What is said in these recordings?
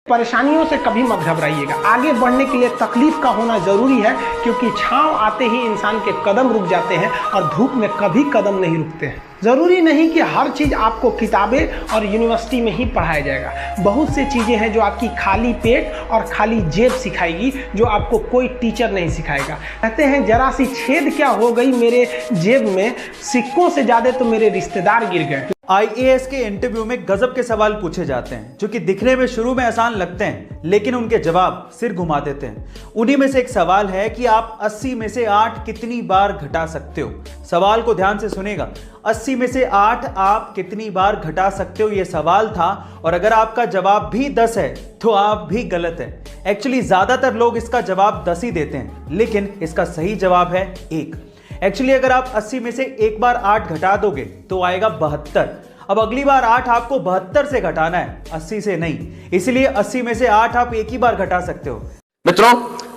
परेशानियों से कभी मत घबराइएगा। आगे बढ़ने के लिए तकलीफ का होना जरूरी है, क्योंकि छांव आते ही इंसान के कदम रुक जाते हैं और धूप में कभी कदम नहीं रुकते हैं। ज़रूरी नहीं कि हर चीज़ आपको किताबें और यूनिवर्सिटी में ही पढ़ाया जाएगा। बहुत सी चीज़ें हैं जो आपकी खाली पेट और खाली जेब सिखाएगी, जो आपको कोई टीचर नहीं सिखाएगा। कहते हैं जरा सी छेद क्या हो गई मेरे जेब में, सिक्कों से ज़्यादा तो मेरे रिश्तेदार गिर गए। आईएएस के इंटरव्यू में गजब के सवाल पूछे जाते हैं जो कि दिखने में शुरू में आसान लगते हैं, लेकिन उनके जवाब सिर घुमा देते हैं। उन्हीं में से एक सवाल है कि आप 80 में से 8 कितनी बार घटा सकते हो। सवाल को ध्यान से सुनेगा। 80 में से 8 आप कितनी बार घटा सकते हो, यह सवाल था। और अगर आपका जवाब भी 10 है तो आप भी गलत है। एक्चुअली ज्यादातर लोग इसका जवाब 10 ही देते हैं, लेकिन इसका सही जवाब है 1। एक्चुअली अगर आप 80 में से एक बार 8 घटा दोगे तो आएगा 72। अब अगली बार 8 आपको 72 से घटाना है, 80 से नहीं। इसलिए 80 में से 8 आप एक ही बार घटा सकते हो। मित्रों,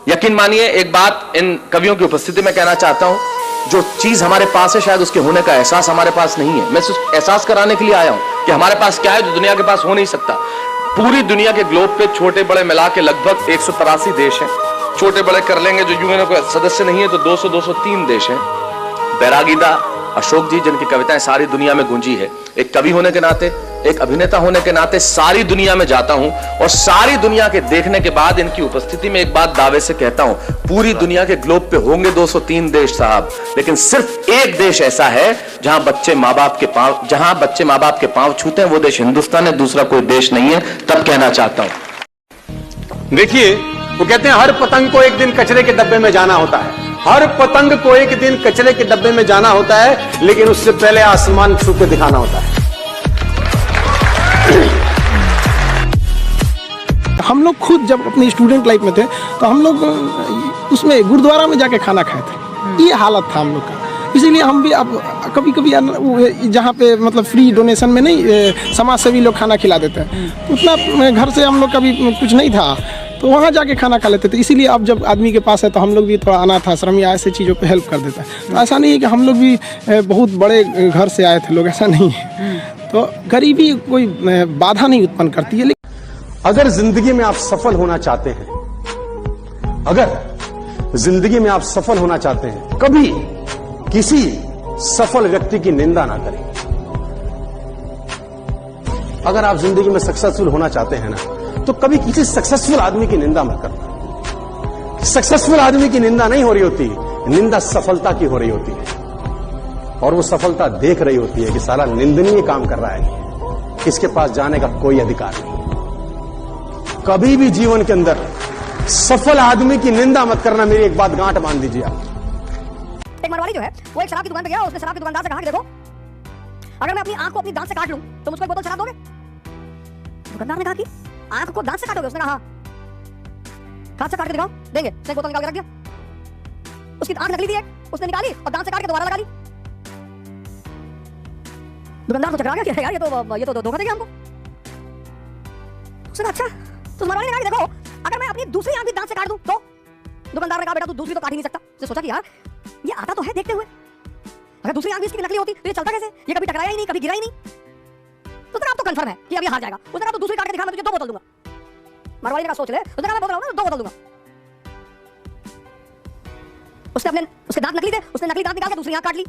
यकीन मानिए, एक बात इन कवियों की उपस्थिति में कहना चाहता हूं, जो चीज हमारे पास है शायद उसके होने का एहसास हमारे पास नहीं है। मैं सिर्फ एहसास कराने के लिए आया हूं कि हमारे पास क्या है जो दुनिया के पास हो नहीं सकता। पूरी दुनिया के ग्लोब पे छोटे बड़े मिला के लगभग 183 देश हैं। छोटे बड़े कर लेंगे जो यूएन के सदस्य नहीं है तो 200-203 देश हैं। बैरागीदा अशोक जी, जिनकी कविताएं सारी दुनिया में गूंजी है, एक कवि होने के नाते, एक अभिनेता होने के नाते सारी दुनिया में जाता हूं और सारी दुनिया के देखने के बाद इनकी उपस्थिति में एक बात दावे से कहता हूं, पूरी दुनिया के ग्लोब पे होंगे 203 देश साहब, लेकिन सिर्फ एक देश ऐसा है जहां बच्चे माँ बाप के पांव छूते हैं, वो देश हिंदुस्तान है, दूसरा कोई देश नहीं है। तब कहना चाहता हूं। देखिए, वो कहते हैं हर पतंग को एक दिन कचरे के डब्बे में जाना होता है। हर पतंग को एक दिन कचरे के डब्बे में जाना होता है, लेकिन उससे पहले आसमान छू के दिखाना होता है। हम लोग खुद जब अपनी स्टूडेंट लाइफ में थे तो हम लोग उसमें गुरुद्वारा में जाके खाना खाए थे। ये हालत था हम लोग का। इसीलिए हम भी अब कभी कभी जहाँ पे मतलब फ्री डोनेशन में नहीं, समाज सेवी लोग खाना खिला देते हैं, तो उतना घर से हम लोग कभी कुछ नहीं था तो वहाँ जाके खाना खा लेते थे। इसीलिए अब जब आदमी के पास है तो हम लोग भी थोड़ा अनाथ आश्रम या ऐसे चीज़ों पे हेल्प कर देता है। तो ऐसा नहीं है कि हम लोग भी बहुत बड़े घर से आए थे लोग, ऐसा नहीं है। तो गरीबी कोई बाधा नहीं उत्पन्न करती है। अगर जिंदगी में आप सफल होना चाहते हैं, अगर जिंदगी में आप सफल होना चाहते हैं, कभी किसी सफल व्यक्ति की निंदा ना करें। अगर आप जिंदगी में सक्सेसफुल होना चाहते हैं ना, तो कभी किसी सक्सेसफुल आदमी की निंदा मत करना। सक्सेसफुल आदमी की निंदा नहीं हो रही होती, निंदा सफलता की हो रही होती है, और वो सफलता देख रही होती है कि साला निंदनीय काम कर रहा है, इसके पास जाने का कोई अधिकार नहीं। कभी भी जीवन के अंदर सफल आदमी की निंदा मत करना। मेरी एक बात गांठ मान दीजिए आप। एक मरवाड़ी जो है वो एक शराब की दुकान पे गया, उसने शराब के दुकानदार से कहा कि देखो, अगर मैं अपनी आंख को अपनी दांत से काट लूं तो मुझको एक बोतल शराब दोगे? दुकानदार ने कहा कि आंख को दांत से काटोगे? उसने कहा हाथ से काट के दिखाओ, देंगे। उसने बोतल निकाल के रख दिया। उसकी आंख नकली थी, उसने निकाली और दांत से काट के दोबारा लगा ली। दुकानदार तो चकरा गया कि यार ये तो धोखा देगा हमको। उसने अच्छा, तो मरवाड़ी ने कहा कि देखो, अगर मैं अपनी दूसरी आंख भी दांत से काट दूं तो? दुकानदार ने कहा बेटा तू दूसरी तो काट ही नहीं सकता। उसने सोचा कि यार ये आता तो है देखते हुए, अगर दूसरी आंख भी इसकी नकली होती तो ये चलता कैसे? ये कभी टकराया ही नहीं, कभी गिरा ही नहीं। तो अब तो कंफर्म है कि अब ये हार जाएगा। उसने कहा तो दूसरी काट के दिखा, मैं तुझे 2 बोतल दूंगा। मरवाड़ी ने कहा सोच ले। उसने कहा मैं बोल रहा हूं ना, 2 बोतल दूंगा। उसके दांत नकली थे, उसने नकली दांत निकाल के दूसरी आंख काट ली,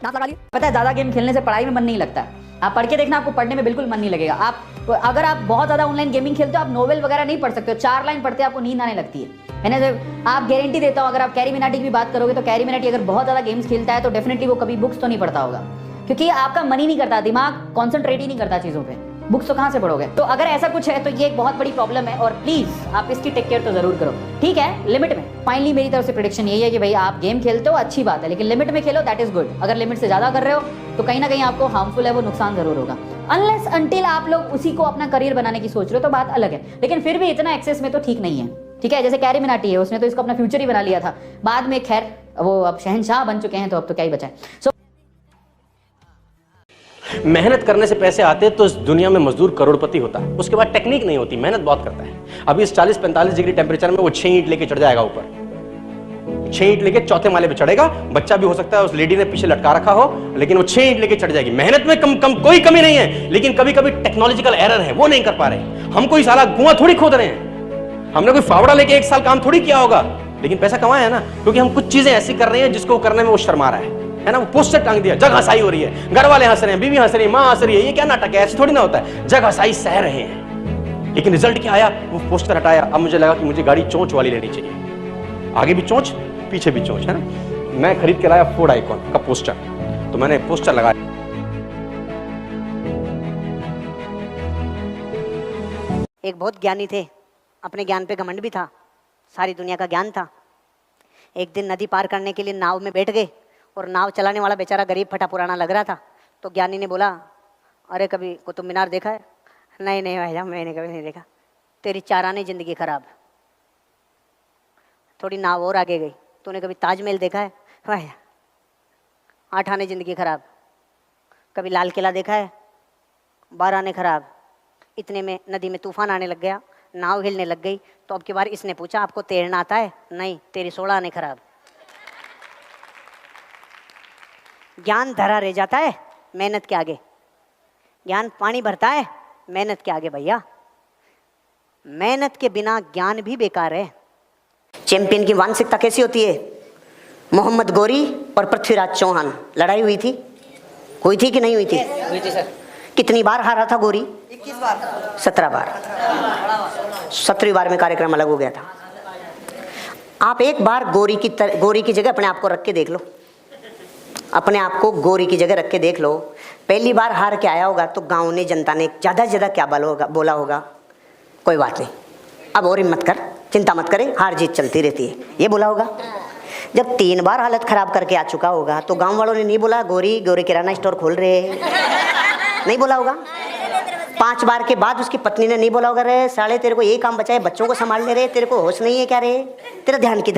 दांत लगा लिए। पता है, ज्यादा गेम खेलने से पढ़ाई में मन नहीं लगता। आप पढ़ के देखना, आपको पढ़ने में बिल्कुल मन नहीं लगेगा। अगर आप बहुत ज्यादा ऑनलाइन गेमिंग खेलते हो, आप नोवेल वगैरह नहीं पढ़ सकते हो। 4 लाइन पढ़ते आपको नींद आने लगती है ना। आप गारंटी देता हूं, अगर आप कैरी मिनाटी की भी बात करोगे तो कैरी मिनाटी अगर बहुत ज्यादा गेम्स खेलता है तो डेफिनेटली वो कभी बुक्स तो नहीं पढ़ता होगा, क्योंकि आपका मन ही नहीं करता, दिमाग कॉन्सेंट्रेट ही नहीं करता चीजों पे। बुक्स तो कहां से पढ़ोगे? तो अगर ऐसा कुछ है तो ये एक बहुत बड़ी प्रॉब्लम है, और प्लीज आप इसकी टेक केयर तो जरूर करो, ठीक है, लिमिट में। फाइनली मेरी तरफ से प्रेडिक्शन यही है कि भाई आप गेम खेलते हो अच्छी बात है, लेकिन लिमिट में खेलो, दैट इज गुड। अगर लिमिट से ज्यादा कर रहे हो तो कहीं ना कहीं आपको हार्मफुल है, वो नुकसान जरूर होगा। अनलेस अनटिल आप लोग उसी को अपना करियर बनाने की सोच रहे हो तो बात अलग है, लेकिन फिर भी इतना एक्सेस में तो ठीक नहीं है, ठीक है। जैसे कैरी मिनाटी है, उसने तो इसको अपना फ्यूचर ही बना लिया था, बाद में खैर वो अब शहंशाह बन चुके हैं, तो अब तो क्या ही बचा है। मेहनत करने से पैसे आते तो इस दुनिया में मजदूर करोड़पति होता है। उसके बाद टेक्निक नहीं होती, मेहनत बहुत करता है। अभी इस 40-45 डिग्री टेम्परेचर में वो 6 ईंट लेके चढ़ जाएगा ऊपर, 6 ईंट लेके चौथे माले पे चढ़ेगा, बच्चा भी हो सकता है उस लेडी ने पीछे लटका रखा हो, लेकिन वो 6 ईंट लेके चढ़ जाएगी। मेहनत में कोई कमी नहीं है, लेकिन कभी कभी टेक्नोलॉजिकल एरर है, वो नहीं कर पा रहे। हम कोई साला कुआं थोड़ी खोद रहे हैं, हमने कोई फावड़ा लेके 1 साल काम थोड़ी किया होगा, लेकिन पैसा कमाया है ना, क्योंकि हम कुछ चीजें ऐसी कर रहे हैं जिसको करने में वो शर्मा रहा है ना। वो पोस्टर टांग दिया, जग हंसाई हो रही है, घर वाले हंस रहे हैं, बीवी हंस रही है, मां हंस रही है, ये क्या नाटक है? ऐसे थोड़ी ना होता है, जग हंसाई सह रहे हैं। लेकिन रिजल्ट क्या आया? वो पोस्टर हटाया, अब मुझे लगा कि मुझे गाड़ी चोंच वाली लेनी चाहिए, आगे भी चोंच पीछे भी चोंच, है ना। मैं खरीद के लाया फोर्ड आइकॉन का पोस्टर, तो मैंने पोस्टर लगाया। एक बहुत ज्ञानी थे, अपने ज्ञान पे घमंड भी था, सारी दुनिया का ज्ञान था। एक दिन नदी पार करने के लिए नाव में बैठ गए और नाव चलाने वाला बेचारा गरीब फटा पुराना लग रहा था। तो ज्ञानी ने बोला, अरे कभी कुतुब मीनार देखा है? नहीं नहीं भाई साहब, मैंने कभी नहीं देखा। तेरी 4 आने जिंदगी खराब। थोड़ी नाव और आगे गई, तूने कभी ताजमहल देखा है? भाई 8 आने जिंदगी खराब। कभी लाल किला देखा है? 12 आने खराब। इतने में नदी में तूफान आने लग गया, नाव हिलने लग गई। तो अब की बार इसने पूछा, आपको तैरना आता है? नहीं, तेरी 16 आने खराब। ज्ञान धरा रह जाता है मेहनत के आगे, ज्ञान पानी भरता है मेहनत के आगे। भैया मेहनत के बिना ज्ञान भी बेकार है। चैंपियन की मानसिकता कैसी होती है? मोहम्मद गौरी और पृथ्वीराज चौहान लड़ाई हुई थी कि नहीं हुई थी? हुई थी सर। कितनी बार हारा था गौरी? 21 बार। 17 बार। 17वीं बार में कार्यक्रम अलग हो गया था। आप एक बार गौरी की जगह अपने आप को रख के देख लो, अपने आप को गौरी की जगह रख के देख लो। पहली बार हार के आया होगा तो गांव ने, जनता ने ज़्यादा से ज़्यादा क्या बोला होगा? कोई बात नहीं, अब और हिम्मत कर, चिंता मत करे, हार जीत चलती रहती है, ये बोला होगा। जब 3 बार हालत खराब करके आ चुका होगा तो गांव वालों ने नहीं बोला, गौरी किराना स्टोर खोल रहे नहीं बोला होगा। 5 बार के बाद उसकी पत्नी ने नहीं बोला होगा, रे साले तेरे को यही काम बचा है, बच्चों को संभाल ले रहे, तेरे को होश नहीं है क्या रे, तेरा ध्यान किधर?